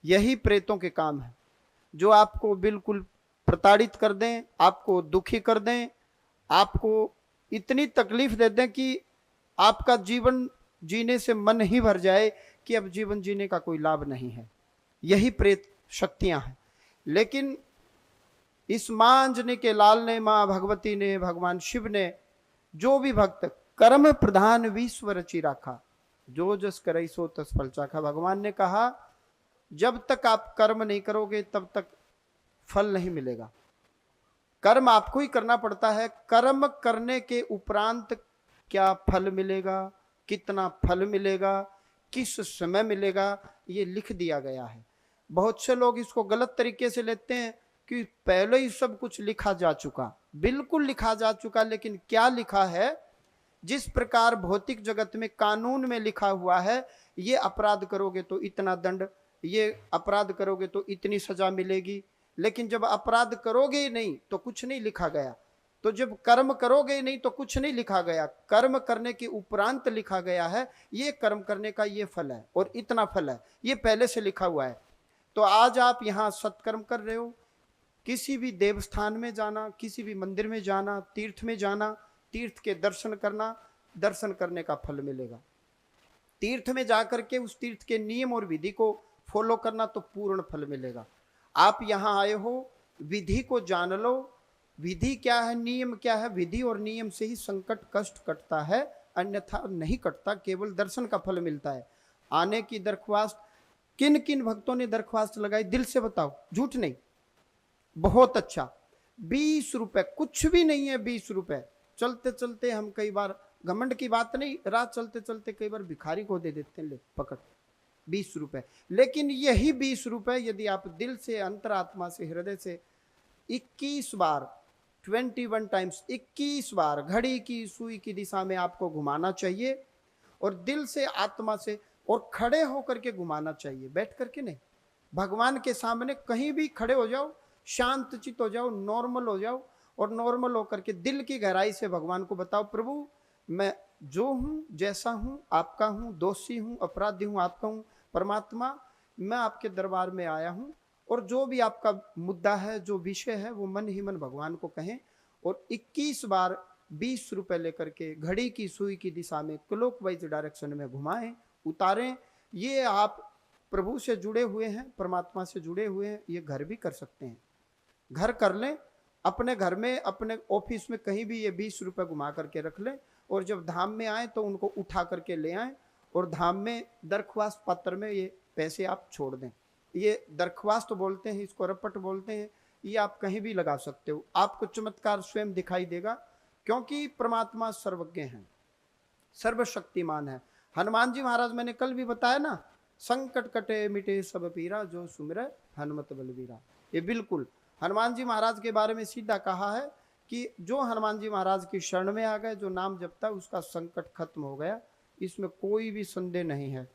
यही प्रेतों के काम है, जो आपको बिल्कुल प्रताड़ित कर दें, आपको दुखी कर दें, आपको इतनी तकलीफ दे दें कि आपका जीवन जीने से मन ही भर जाए कि अब जीवन जीने का कोई लाभ नहीं है। यही प्रेत शक्तियां हैं। लेकिन इस मां अंजनी के लाल ने, मां भगवती ने, भगवान शिव ने जो भी भक्त कर्म प्रधान विश्व रचि राखा, जो जस करई सो तस फल चाखा। भगवान ने कहा जब तक आप कर्म नहीं करोगे तब तक फल नहीं मिलेगा। कर्म आपको ही करना पड़ता है। कर्म करने के उपरांत क्या फल मिलेगा, कितना फल मिलेगा, किस समय मिलेगा, ये लिख दिया गया है। बहुत से लोग इसको गलत तरीके से लेते हैं कि पहले ही सब कुछ लिखा जा चुका। बिल्कुल लिखा जा चुका, लेकिन क्या लिखा है? जिस प्रकार भौतिक जगत में कानून में लिखा हुआ है, ये अपराध करोगे तो इतना दंड, ये अपराध करोगे तो इतनी सजा मिलेगी। लेकिन जब अपराध करोगे ही नहीं तो कुछ नहीं लिखा गया। तो जब कर्म करोगे ही नहीं तो कुछ नहीं लिखा गया। कर्म करने के उपरांत लिखा गया है, ये कर्म करने का ये फल है और इतना फल है, ये पहले से लिखा हुआ है। तो आज आप यहाँ सत्कर्म कर रहे हो, किसी भी देवस्थान में जाना, किसी भी मंदिर में जाना, तीर्थ में जाना, तीर्थ के दर्शन करना, दर्शन करने का फल मिलेगा। तीर्थ में जाकर के उस तीर्थ के नियम और विधि को फॉलो करना तो पूर्ण फल मिलेगा। आप यहां आए हो, विधि को जान लो। विधि क्या है, नियम क्या है? विधि और नियम से ही संकट कष्ट कटता है, अन्यथा नहीं कटता। केवल दर्शन का फल मिलता है। आने की दरख्वास्त किन किन भक्तों ने दरख्वास्त लगाई, दिल से बताओ, झूठ नहीं। बहुत अच्छा। 20 रुपए कुछ भी नहीं है। 20 रुपए चलते चलते हम कई बार, घमंड की बात नहीं, रात चलते चलते कई बार भिखारी को दे देते हैं, ले पकड़ 20 रुपए। लेकिन यही 20 रुपए यदि आप दिल से, अंतरात्मा से, हृदय से 21 बार, 21 टाइम्स, 21 बार घड़ी की सुई की दिशा में आपको घुमाना चाहिए, और दिल से, आत्मा से, और खड़े होकर के घुमाना चाहिए, बैठ करके नहीं। भगवान के सामने कहीं भी खड़े हो जाओ, शांत चित हो जाओ, नॉर्मल हो जाओ, और नॉर्मल होकर के दिल की गहराई से भगवान को बताओ, प्रभु मैं जो हूं, जैसा हूं, आपका हूं, दोषी हूं, अपराधी हूं, आपका हूं। परमात्मा, मैं आपके दरबार में आया हूं, और जो भी आपका मुद्दा है, जो विषय है, वो मन ही मन भगवान को कहें। और 21 बार 20 रुपए लेकर के घड़ी की सुई की दिशा में क्लॉकवाइज डायरेक्शन में घुमाएं, उतारें। ये आप प्रभु से जुड़े हुए हैं, परमात्मा से जुड़े हुए हैं, ये घर भी कर सकते हैं। घर कर लें, अपने घर में, अपने ऑफिस में, कहीं भी ये 20 रुपए घुमा करके रख लें, और जब धाम में आए तो उनको उठा करके ले आए, और धाम में दरख्वास्त पत्र में ये पैसे आप छोड़ दें। ये दरख्वास्त बोलते हैं, इसको रपट बोलते हैं। ये आप कहीं भी लगा सकते हो, आपको चमत्कार स्वयं दिखाई देगा, क्योंकि परमात्मा सर्वज्ञ हैं, सर्वशक्तिमान है। हनुमान जी महाराज, मैंने कल भी बताया ना, संकट कटे मिटे सब पीरा, जो सुमिरै हनुमत बलवीरा। ये बिल्कुल हनुमान जी महाराज के बारे में सीधा कहा है कि जो हनुमान जी महाराज की शरण में आ गए, जो नाम जपता है, उसका संकट खत्म हो गया। इसमें कोई भी संदेह नहीं है।